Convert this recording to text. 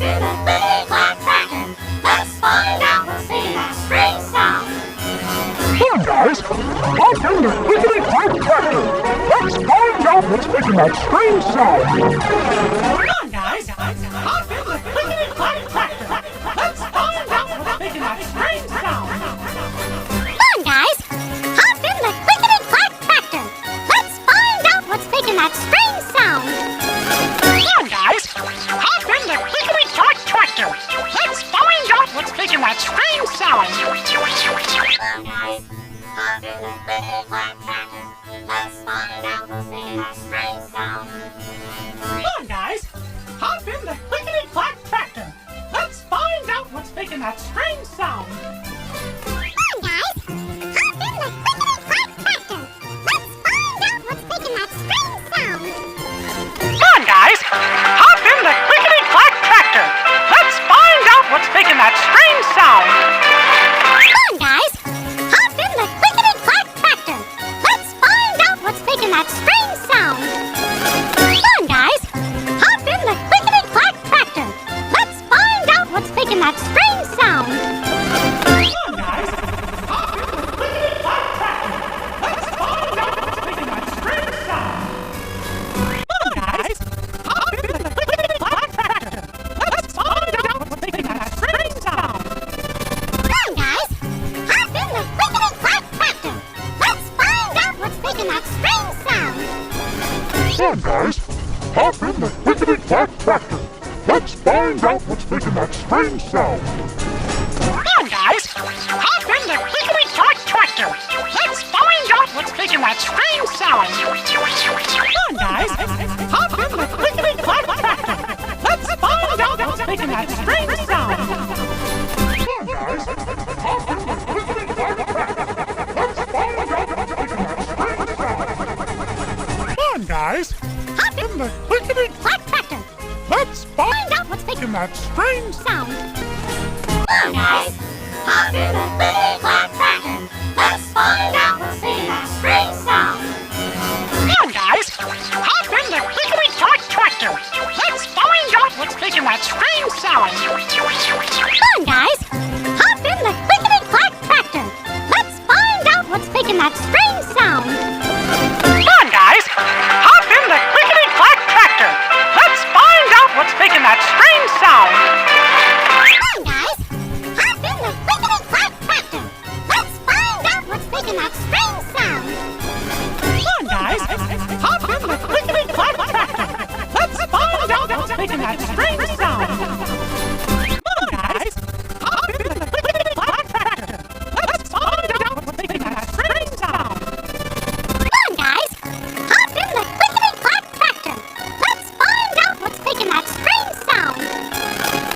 in the big black dragon. Let's find out what's in that strange sound. Come on, guys, hop in the clickety clack tractor. Let's find out what's making that strange sound. Come on, guys, hop in the clickety clack tractor. Let's find out what's making that strange sound. Come on, guys, hop in the clickety clack tractor. Let's find out what's making that strange sound. Come on, guys, hop in the clickety clack tractor. Let's find out what's making that strange sound. Come on, guys, hop in the big black dragon. Let's find out what's making that strange sound. Come on, guys, hop in the clickety clack tractor. Let's find out what's making that strange sound. Come on, guys, hop in the clickety clack tractor. Let's find out what's making that strange sound. Come on, guys, hop in the clickety clack tractor. Let's find out what's making that strange sound. Come on, guys, hop in the clickety clack tractor. Let's find out what's making that strange sound. Come on, guys, hop in the clickety clack tractor. Let's find out what's making that strange sound. Come on, guys, hop in the clickety clack tractor. Let's find out what's making that strange sound. Come on, guys, hop in the clickety clack tractor. Let's find out what's making that strange sound. Come on, guys, hop in the clickety clack tractor. Let's find out what's making that strange sound. Come on, guys, hop in the clickety clack tractor. Let's find out what's making that strange sound. Come on, guys, hop in the clickety clack tractor. Let's find out what's making that strange sound. Come on, guys, hop in the clickety clack tractor. Let's find out what's making that strange sound. Come on, guys, hop in the clickety clack tractor. Let's find out what's making that strange sound. Come on, guys, hop in the clickety clack tractor. Let's find out what's making that strange sound. Come on, guys, hop in the big black dragon. Let's find out what's making that strange sound. Come on, guys, hop in the clickety clack tractor. Let's find out what's making that strange sound. Come on, guys, hop in the clickety clack tractor. Let's find out what's making that strange sound. Come on, guys, hop in the clickety clack tractor. Let's find out what's making that strange sound. Come on, guys, hop in the clickety clack tractor. Let's find out what's making that strange sound. Come on, guys, hop in the clickety clack tractor. Let's find out what's making that strange sound.